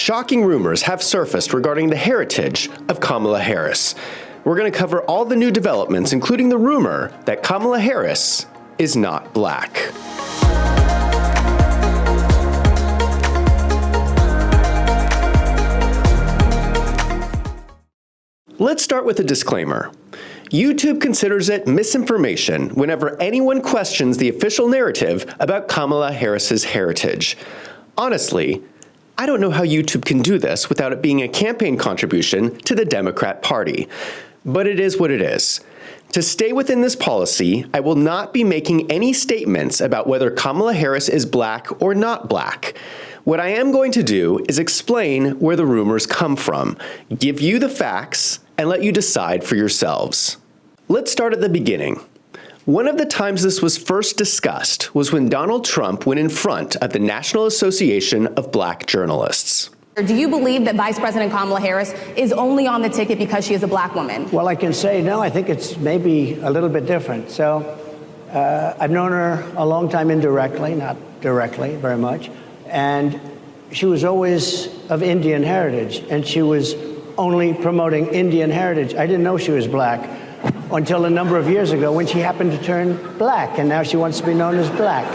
Shocking rumors have surfaced regarding the heritage of Kamala Harris. We're going to cover all the new developments, including the rumor that Kamala Harris is not black. Let's start with a disclaimer. YouTube considers it misinformation whenever anyone questions the official narrative about Kamala Harris's heritage. Honestly, I don't know how YouTube can do this without it being a campaign contribution to the Democrat Party. But it is what it is. To stay within this policy, I will not be making any statements about whether Kamala Harris is black or not black. What I am going to do is explain where the rumors come from, give you the facts, and let you decide for yourselves. Let's start at the beginning. One of the times this was first discussed was when Donald Trump went in front of the National Association of Black Journalists. Do you believe that Vice President Kamala Harris is only on the ticket because she is a black woman? Well, I can say no. I think it's maybe a little bit different. So I've known her a long time indirectly, not directly very much. And she was always of Indian heritage, and she was only promoting Indian heritage. I didn't know she was black until a number of years ago when she happened to turn black, and now she wants to be known as black.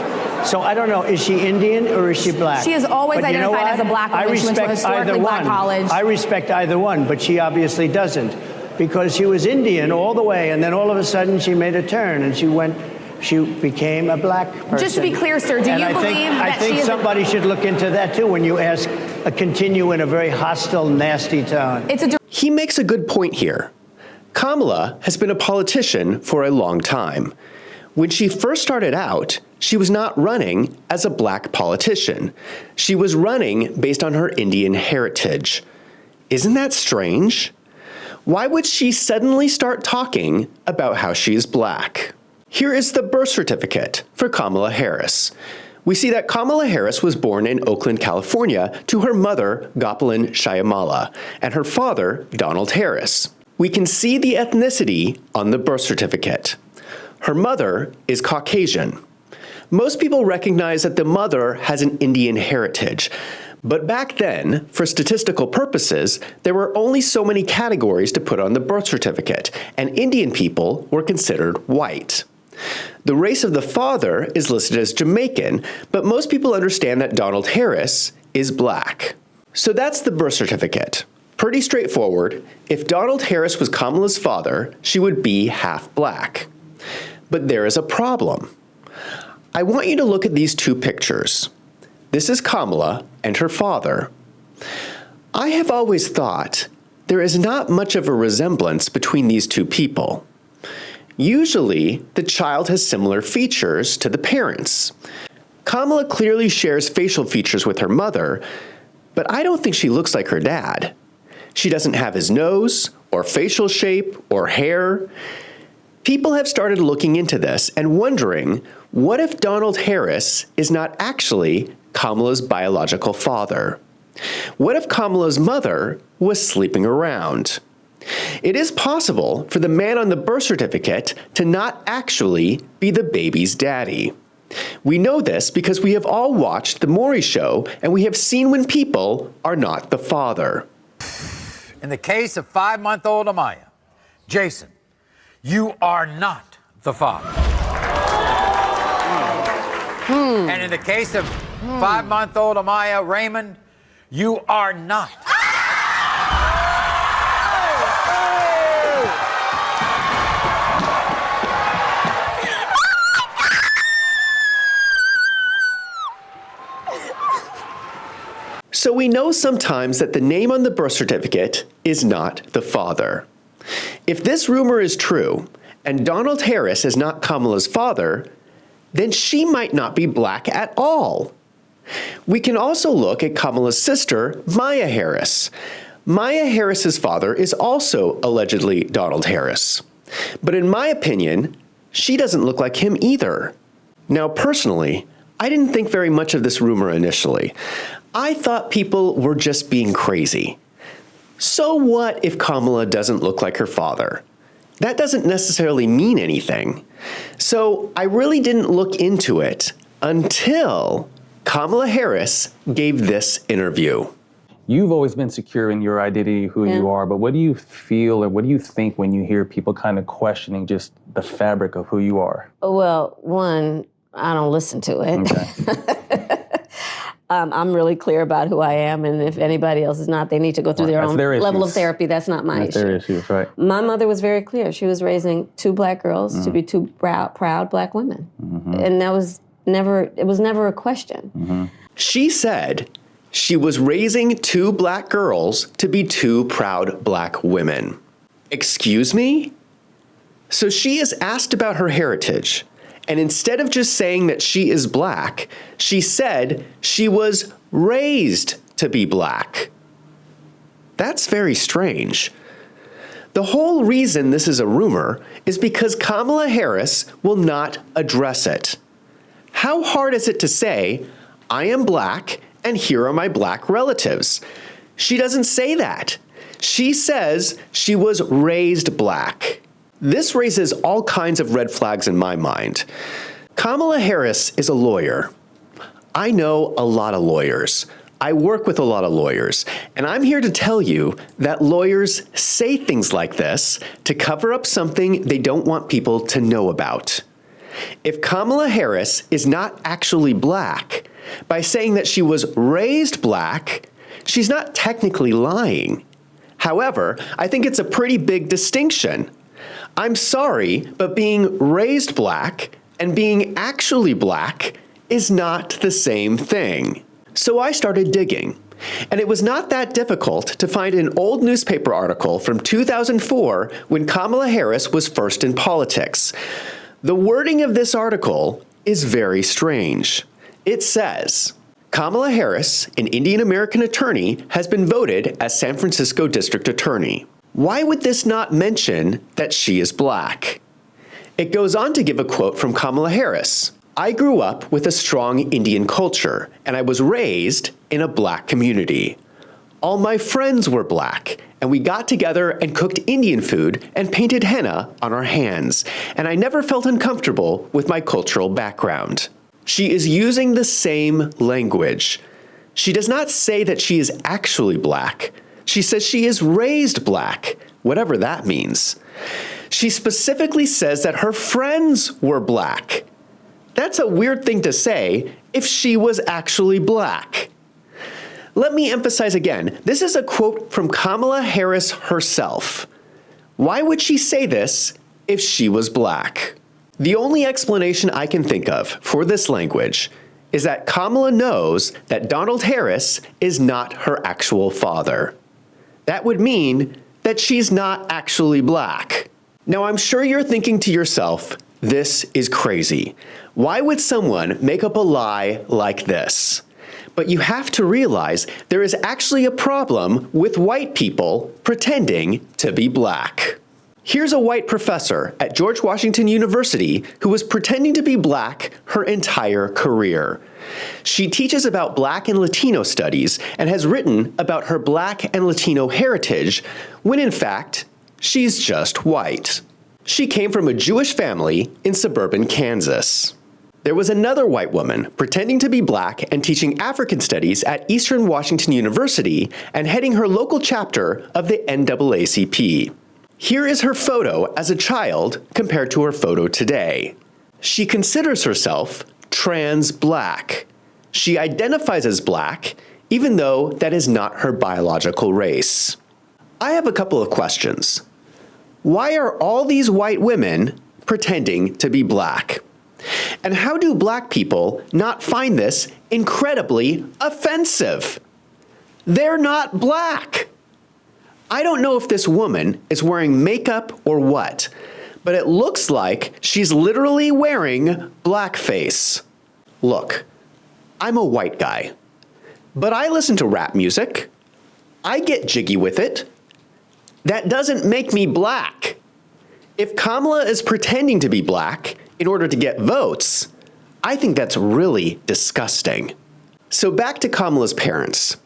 So I don't know, is she Indian or is she black? She has always identified as a black woman. I respect either one. College. I respect either one, but she obviously doesn't, because she was Indian all the way, and then all of a sudden she made a turn and she became a black person. Just to be clear, sir, do you believe that I think somebody should look into that too when you ask continue in a very hostile, nasty tone. He makes a good point here. Kamala has been a politician for a long time. When she first started out, she was not running as a black politician. She was running based on her Indian heritage. Isn't that strange? Why would she suddenly start talking about how she is black? Here is the birth certificate for Kamala Harris. We see that Kamala Harris was born in Oakland, California, to her mother, Gopalin Shyamala, and her father, Donald Harris. We can see the ethnicity on the birth certificate. Her mother is Caucasian. Most people recognize that the mother has an Indian heritage. But back then, for statistical purposes, there were only so many categories to put on the birth certificate, and Indian people were considered white. The race of the father is listed as Jamaican, but most people understand that Donald Harris is black. So that's the birth certificate. Pretty straightforward. If Donald Harris was Kamala's father, she would be half black. But there is a problem. I want you to look at these two pictures. This is Kamala and her father. I have always thought there is not much of a resemblance between these two people. Usually, the child has similar features to the parents. Kamala clearly shares facial features with her mother, but I don't think she looks like her dad. She doesn't have his nose, or facial shape, or hair. People have started looking into this and wondering, what if Donald Harris is not actually Kamala's biological father? What if Kamala's mother was sleeping around? It is possible for the man on the birth certificate to not actually be the baby's daddy. We know this because we have all watched The Maury Show, and we have seen when people are not the father. In the case of 5-month-old Amaya, Jason, you are not the father. And in the case of 5-month-old Amaya, Raymond, you are not. So we know sometimes that the name on the birth certificate is not the father. If this rumor is true, and Donald Harris is not Kamala's father, then she might not be black at all. We can also look at Kamala's sister, Maya Harris. Maya Harris's father is also allegedly Donald Harris. But in my opinion, she doesn't look like him either. Now, personally, I didn't think very much of this rumor initially. I thought people were just being crazy. So what if Kamala doesn't look like her father? That doesn't necessarily mean anything. So I really didn't look into it until Kamala Harris gave this interview. You've always been secure in your identity, who you are, but what do you feel or what do you think when you hear people kind of questioning just the fabric of who you are? Well, one, I don't listen to it. Okay. I'm really clear about who I am, and if anybody else is not, they need to go through their own level of therapy. That's not my issue. That's their issues, right. My mother was very clear. She was raising two black girls to be two proud black women. And it was never a question. She said she was raising two black girls to be two proud black women. Excuse me? So she is asked about her heritage, and instead of just saying that she is black, she said she was raised to be black. That's very strange. The whole reason this is a rumor is because Kamala Harris will not address it. How hard is it to say, I am black and here are my black relatives? She doesn't say that. She says she was raised black. This raises all kinds of red flags in my mind. Kamala Harris is a lawyer. I know a lot of lawyers. I work with a lot of lawyers, and I'm here to tell you that lawyers say things like this to cover up something they don't want people to know about. If Kamala Harris is not actually black, by saying that she was raised black, she's not technically lying. However, I think it's a pretty big distinction. I'm sorry, but being raised black and being actually black is not the same thing. So I started digging, and it was not that difficult to find an old newspaper article from 2004 when Kamala Harris was first in politics. The wording of this article is very strange. It says, Kamala Harris, an Indian American attorney, has been voted as San Francisco District Attorney. Why would this not mention that she is black? It goes on to give a quote from Kamala Harris. I grew up with a strong Indian culture, and I was raised in a black community. All my friends were black, and we got together and cooked Indian food and painted henna on our hands, and I never felt uncomfortable with my cultural background. She is using the same language. She does not say that she is actually black. She says she is raised black, whatever that means. She specifically says that her friends were black. That's a weird thing to say if she was actually black. Let me emphasize again, this is a quote from Kamala Harris herself. Why would she say this if she was black? The only explanation I can think of for this language is that Kamala knows that Donald Harris is not her actual father. That would mean that she's not actually black. Now, I'm sure you're thinking to yourself, this is crazy. Why would someone make up a lie like this? But you have to realize there is actually a problem with white people pretending to be black. Here's a white professor at George Washington University who was pretending to be black her entire career. She teaches about Black and Latino studies and has written about her Black and Latino heritage when in fact, she's just white. She came from a Jewish family in suburban Kansas. There was another white woman pretending to be black and teaching African studies at Eastern Washington University and heading her local chapter of the NAACP. Here is her photo as a child compared to her photo today. She considers herself trans black. She identifies as black, even though that is not her biological race. I have a couple of questions. Why are all these white women pretending to be black? And how do black people not find this incredibly offensive? They're not black. I don't know if this woman is wearing makeup or what, but it looks like she's literally wearing blackface. Look, I'm a white guy, but I listen to rap music. I get jiggy with it. That doesn't make me black. If Kamala is pretending to be black in order to get votes, I think that's really disgusting. So back to Kamala's parents.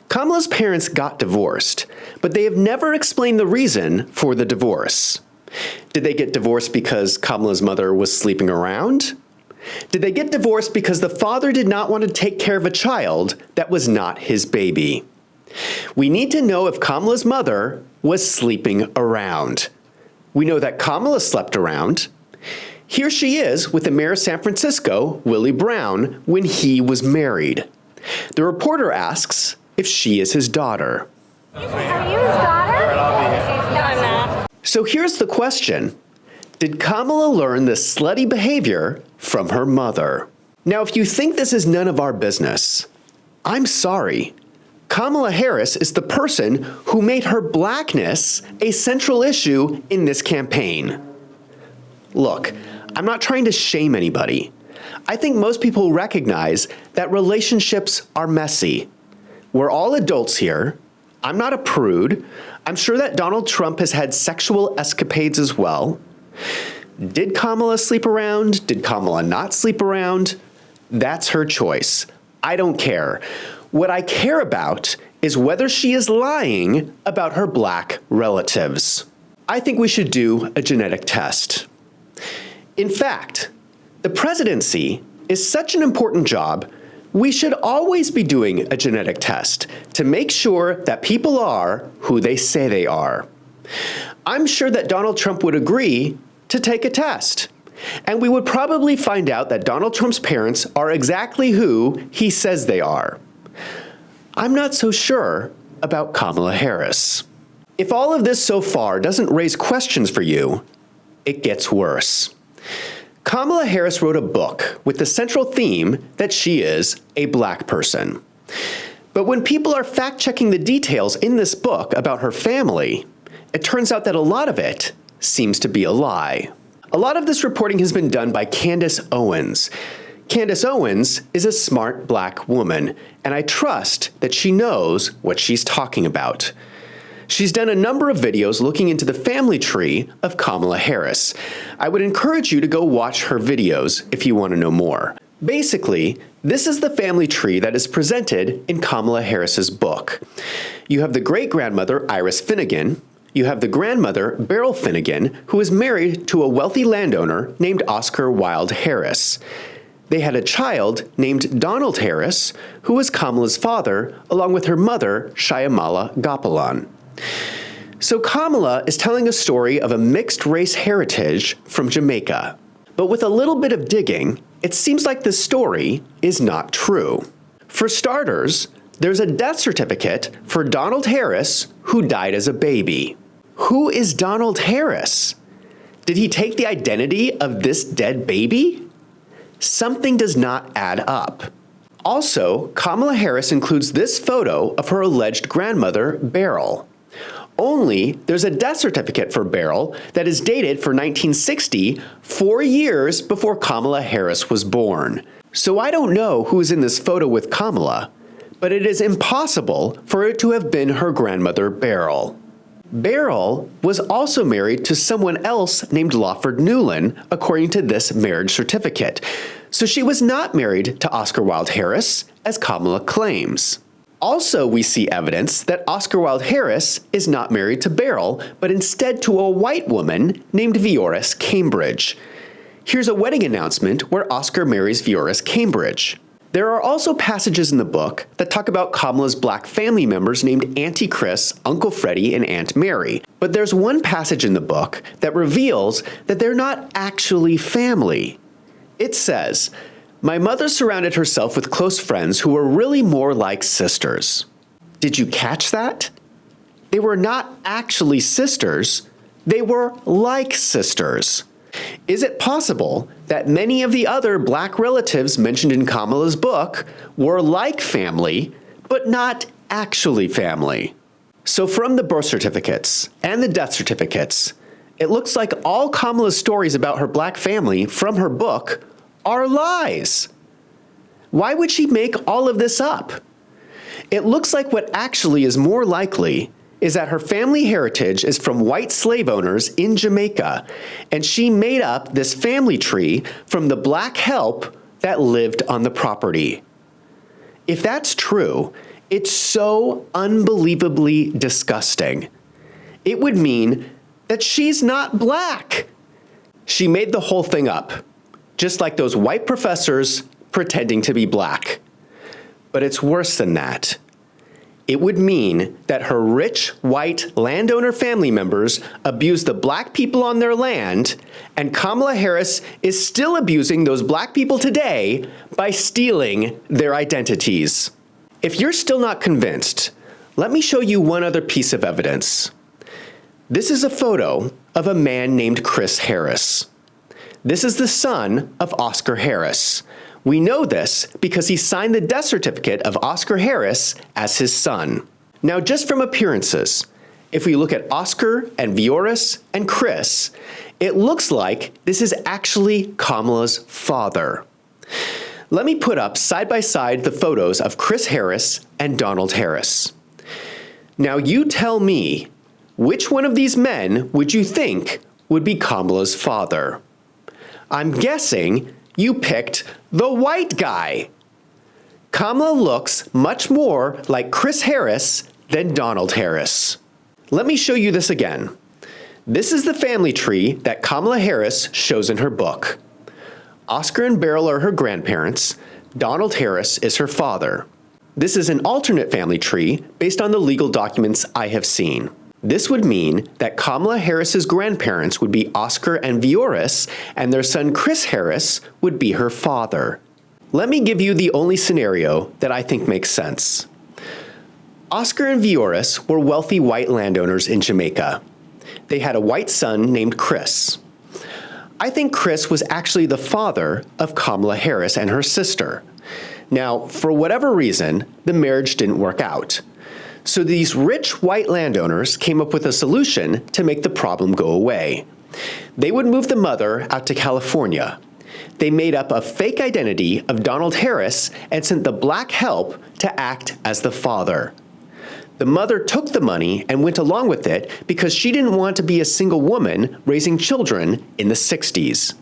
Kamala's parents got divorced, but they have never explained the reason for the divorce. Did they get divorced because Kamala's mother was sleeping around? Did they get divorced because the father did not want to take care of a child that was not his baby? We need to know if Kamala's mother was sleeping around. We know that Kamala slept around. Here she is with the mayor of San Francisco, Willie Brown, when he was married. The reporter asks if she is his daughter. Are you his daughter? No, I'm not. So here's the question. Did Kamala learn this slutty behavior from her mother? Now, if you think this is none of our business, I'm sorry. Kamala Harris is the person who made her blackness a central issue in this campaign. Look, I'm not trying to shame anybody. I think most people recognize that relationships are messy. We're all adults here. I'm not a prude. I'm sure that Donald Trump has had sexual escapades as well. Did Kamala sleep around? Did Kamala not sleep around? That's her choice. I don't care. What I care about is whether she is lying about her black relatives. I think we should do a genetic test. In fact, the presidency is such an important job, we should always be doing a genetic test to make sure that people are who they say they are. I'm sure that Donald Trump would agree to take a test. And we would probably find out that Donald Trump's parents are exactly who he says they are. I'm not so sure about Kamala Harris. If all of this so far doesn't raise questions for you, it gets worse. Kamala Harris wrote a book with the central theme that she is a black person. But when people are fact-checking the details in this book about her family, it turns out that a lot of it seems to be a lie. A lot of this reporting has been done by Candace Owens. Candace Owens is a smart black woman, and I trust that she knows what she's talking about. She's done a number of videos looking into the family tree of Kamala Harris. I would encourage you to go watch her videos if you want to know more. Basically, this is the family tree that is presented in Kamala Harris's book. You have the great-grandmother, Iris Finnegan. You have the grandmother, Beryl Finnegan, who is married to a wealthy landowner named Oscar Wilde Harris. They had a child named Donald Harris, who was Kamala's father, along with her mother, Shyamala Gopalan. So Kamala is telling a story of a mixed-race heritage from Jamaica. But with a little bit of digging, it seems like this story is not true. For starters, there's a death certificate for Donald Harris, who died as a baby. Who is Donald Harris? Did he take the identity of this dead baby? Something does not add up. Also, Kamala Harris includes this photo of her alleged grandmother, Beryl. Only there's a death certificate for Beryl that is dated for 1960, 4 years before Kamala Harris was born. So I don't know who is in this photo with Kamala, but it is impossible for it to have been her grandmother, Beryl. Beryl was also married to someone else named Lawford Newland, according to this marriage certificate. So she was not married to Oscar Wilde Harris, as Kamala claims. Also, we see evidence that Oscar Wilde Harris is not married to Beryl, but instead to a white woman named Vioris Cambridge. Here's a wedding announcement where Oscar marries Vioris Cambridge. There are also passages in the book that talk about Kamala's black family members named Auntie Chris, Uncle Freddie, and Aunt Mary. But there's one passage in the book that reveals that they're not actually family. It says, "My mother surrounded herself with close friends who were really more like sisters." Did you catch that? They were not actually sisters. They were like sisters. Is it possible that many of the other black relatives mentioned in Kamala's book were like family, but not actually family? So from the birth certificates and the death certificates, it looks like all Kamala's stories about her black family from her book are lies. Why would she make all of this up? It looks like what actually is more likely is that her family heritage is from white slave owners in Jamaica, and she made up this family tree from the black help that lived on the property. If that's true, it's so unbelievably disgusting. It would mean that she's not black. She made the whole thing up, just like those white professors pretending to be black. But it's worse than that. It would mean that her rich, white landowner family members abused the black people on their land, and Kamala Harris is still abusing those black people today by stealing their identities. If you're still not convinced, let me show you one other piece of evidence. This is a photo of a man named Chris Harris. This is the son of Oscar Harris. We know this because he signed the death certificate of Oscar Harris as his son. Now, just from appearances, if we look at Oscar and Vioris and Chris, it looks like this is actually Kamala's father. Let me put up side by side the photos of Chris Harris and Donald Harris. Now, you tell me, which one of these men would you think would be Kamala's father? I'm guessing you picked the white guy. Kamala looks much more like Chris Harris than Donald Harris. Let me show you this again. This is the family tree that Kamala Harris shows in her book. Oscar and Beryl are her grandparents. Donald Harris is her father. This is an alternate family tree based on the legal documents I have seen. This would mean that Kamala Harris's grandparents would be Oscar and Vioris, and their son Chris Harris would be her father. Let me give you the only scenario that I think makes sense. Oscar and Vioris were wealthy white landowners in Jamaica. They had a white son named Chris. I think Chris was actually the father of Kamala Harris and her sister. Now, for whatever reason, the marriage didn't work out. So these rich white landowners came up with a solution to make the problem go away. They would move the mother out to California. They made up a fake identity of Donald Harris and sent the black help to act as the father. The mother took the money and went along with it because she didn't want to be a single woman raising children in the 60s.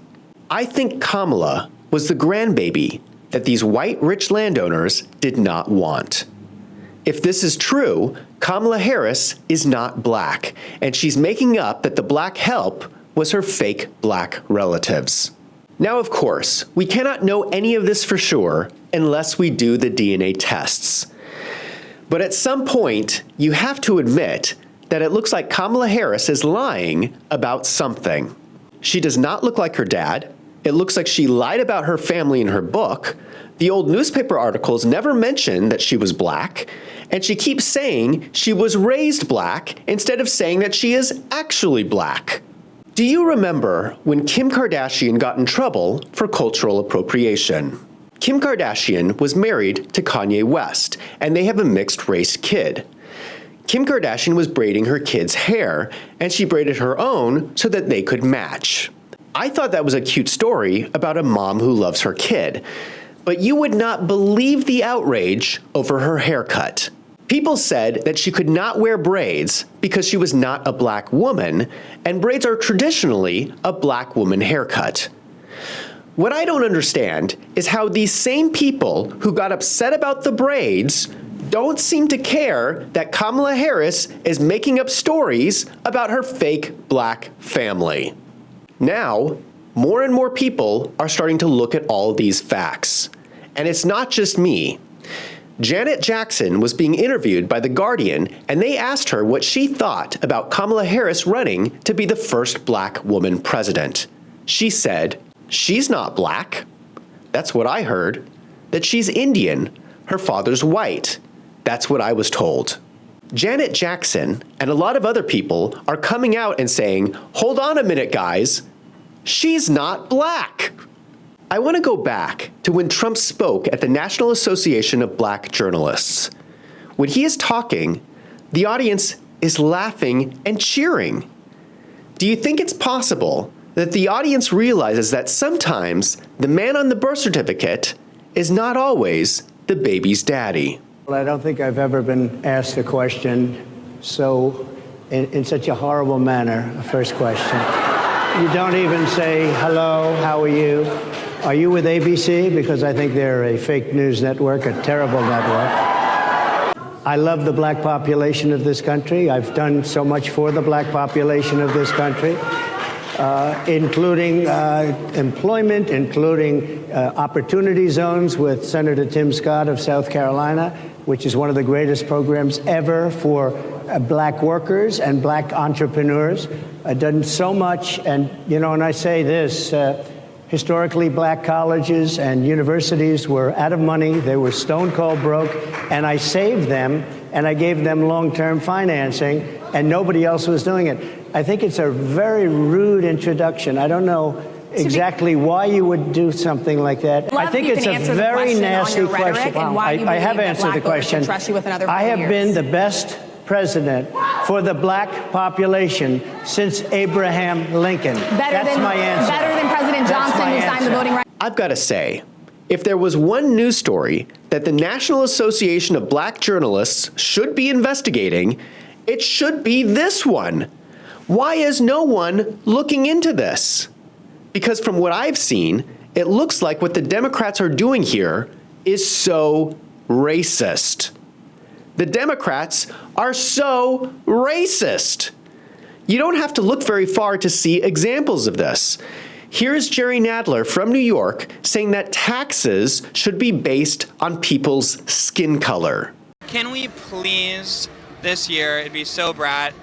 I think Kamala was the grandbaby that these white rich landowners did not want. If this is true, Kamala Harris is not black, and she's making up that the black help was her fake black relatives. Now, of course, we cannot know any of this for sure unless we do the DNA tests. But at some point, you have to admit that it looks like Kamala Harris is lying about something. She does not look like her dad. It looks like she lied about her family in her book. The old newspaper articles never mention that she was black. And she keeps saying she was raised black instead of saying that she is actually black. Do you remember when Kim Kardashian got in trouble for cultural appropriation? Kim Kardashian was married to Kanye West, and they have a mixed-race kid. Kim Kardashian was braiding her kid's hair, and she braided her own so that they could match. I thought that was a cute story about a mom who loves her kid, but you would not believe the outrage over her haircut. People said that she could not wear braids because she was not a black woman, and braids are traditionally a black woman haircut. What I don't understand is how these same people who got upset about the braids don't seem to care that Kamala Harris is making up stories about her fake black family. Now, more and more people are starting to look at all these facts. And it's not just me. Janet Jackson was being interviewed by The Guardian, and they asked her what she thought about Kamala Harris running to be the first black woman president. She said, "She's not black. That's what I heard. That she's Indian. Her father's white. That's what I was told." Janet Jackson and a lot of other people are coming out and saying, "Hold on a minute, guys. She's not black." I want to go back to when Trump spoke at the National Association of Black Journalists. When he is talking, the audience is laughing and cheering. Do you think it's possible that the audience realizes that sometimes the man on the birth certificate is not always the baby's daddy? Well, I don't think I've ever been asked a question in such a horrible manner, a first question. You don't even say, "Hello, how are you? Are you with ABC?" Because I think they're a fake news network, a terrible network. I love the black population of this country. I've done so much for the black population of this country, including employment, including opportunity zones with Senator Tim Scott of South Carolina. which is one of the greatest programs ever for black workers and black entrepreneurs. Done so much, and and I say this, historically black colleges and universities were out of money, they were stone cold broke, and I saved them, and I gave them long-term financing, and nobody else was doing it. I think it's a very rude introduction. I don't know exactly why you would do something like that. I think it's a very nasty question. I have answered the question. I have been the best president for the black population since Abraham Lincoln. That's my answer. Better than President Johnson, who signed the voting rights. I've got to say, if there was one news story that the National Association of Black Journalists should be investigating, it should be this one. Why is no one looking into this? Because from what I've seen, it looks like what the Democrats are doing here is so racist. The Democrats are so racist. You don't have to look very far to see examples of this. Here's Jerry Nadler from New York saying that taxes should be based on people's skin color. Can we please, this year, it'd be so brat,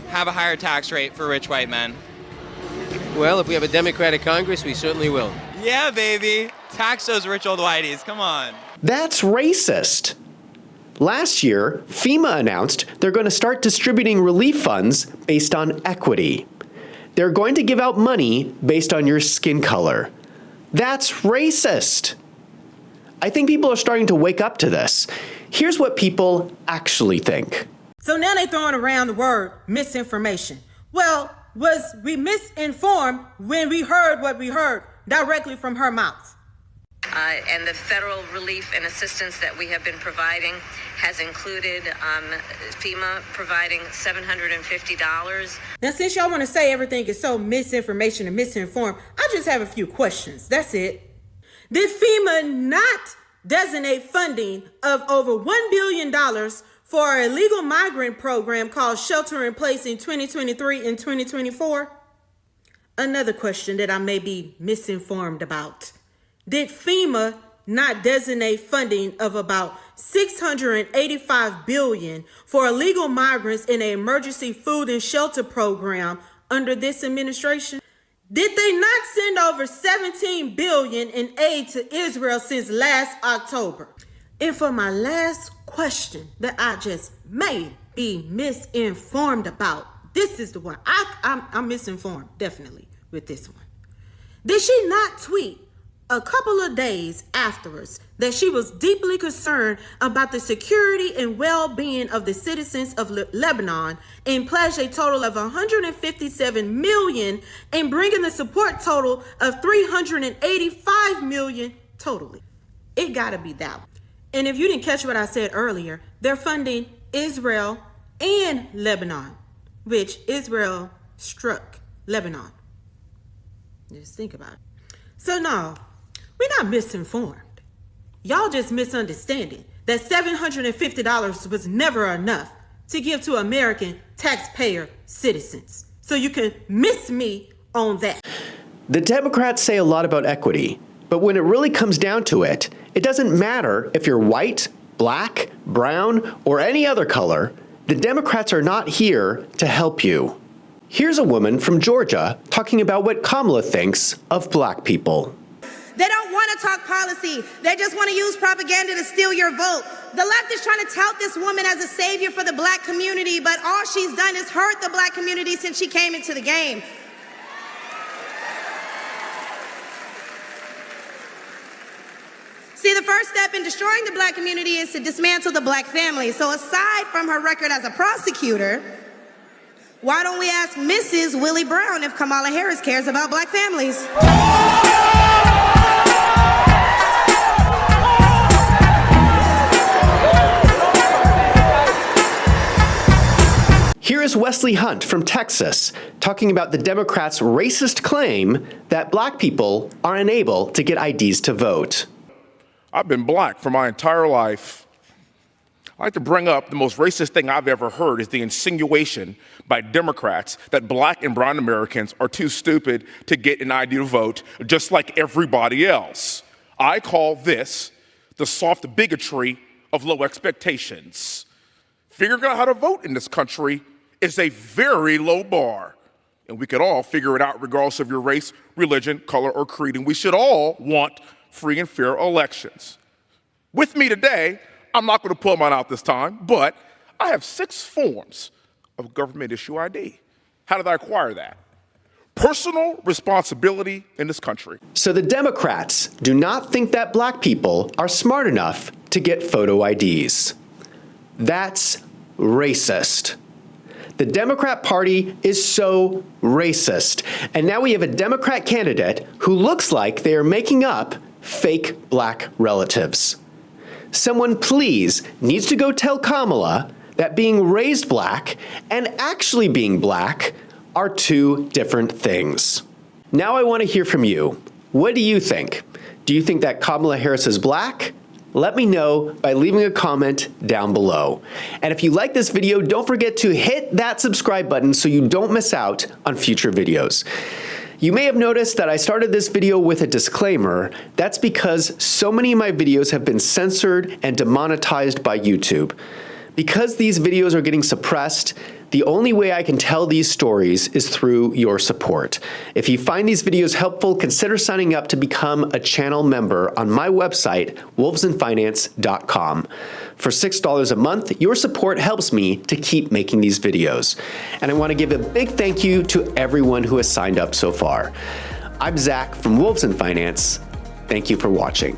have a higher tax rate for rich white men? Well, if we have a Democratic Congress, we certainly will. Yeah, baby. Tax those rich old whiteys. Come on. That's racist. Last year, FEMA announced they're going to start distributing relief funds based on equity. They're going to give out money based on your skin color. That's racist. I think people are starting to wake up to this. Here's what people actually think. So now they're throwing around the word misinformation. Well, was we misinformed when we heard what we heard directly from her mouth? And the federal relief and assistance that we have been providing has included FEMA providing $750. Now, since y'all want to say everything is so misinformation and misinformed, I just have a few questions. That's it. Did FEMA not designate funding of over $1 billion for an illegal migrant program called Shelter in Place in 2023 and 2024? Another question that I may be misinformed about. Did FEMA not designate funding of about $685 billion for illegal migrants in an emergency food and shelter program under this administration? Did they not send over $17 billion in aid to Israel since last October? And for my last question that I just may be misinformed about, this is the one. I'm misinformed, definitely, with this one. Did she not tweet a couple of days afterwards that she was deeply concerned about the security and well-being of the citizens of Lebanon and pledged a total of $157 million and bringing the support total of $385 million totally? It gotta be that one. And if you didn't catch what I said earlier, they're funding Israel and Lebanon, which Israel struck Lebanon. Just think about it. So no, we're not misinformed. Y'all just misunderstanding that $750 was never enough to give to American taxpayer citizens. So you can miss me on that. The Democrats say a lot about equity, but when it really comes down to it, it doesn't matter if you're white, black, brown, or any other color. The Democrats are not here to help you. Here's a woman from Georgia talking about what Kamala thinks of black people. They don't want to talk policy. They just want to use propaganda to steal your vote. The left is trying to tout this woman as a savior for the black community, but all she's done is hurt the black community since she came into the game. See, the first step in destroying the black community is to dismantle the black family. So aside from her record as a prosecutor, why don't we ask Mrs. Willie Brown if Kamala Harris cares about black families? Here is Wesley Hunt from Texas talking about the Democrats' racist claim that black people are unable to get IDs to vote. I've been black for my entire life. I like to bring up the most racist thing I've ever heard is the insinuation by Democrats that black and brown Americans are too stupid to get an ID to vote, just like everybody else. I call this the soft bigotry of low expectations. Figuring out how to vote in this country is a very low bar. And we can all figure it out regardless of your race, religion, color, or creed. And we should all want free and fair elections. With me today, I'm not going to pull mine out this time, but I have 6 forms of government issue ID. How did I acquire that? Personal responsibility in this country. So the Democrats do not think that black people are smart enough to get photo IDs. That's racist. The Democrat Party is so racist. And now we have a Democrat candidate who looks like they are making up fake black relatives. Someone please needs to go tell Kamala that being raised black and actually being black are 2 different things. Now I want to hear from you. What do you think? Do you think that Kamala Harris is black? Let me know by leaving a comment down below. And if you like this video, don't forget to hit that subscribe button so you don't miss out on future videos. You may have noticed that I started this video with a disclaimer. That's because so many of my videos have been censored and demonetized by YouTube. Because these videos are getting suppressed, the only way I can tell these stories is through your support. If you find these videos helpful, consider signing up to become a channel member on my website, wolvesandfinance.com. For $6 a month, your support helps me to keep making these videos. And I want to give a big thank you to everyone who has signed up so far. I'm Zach from Wolves and Finance. Thank you for watching.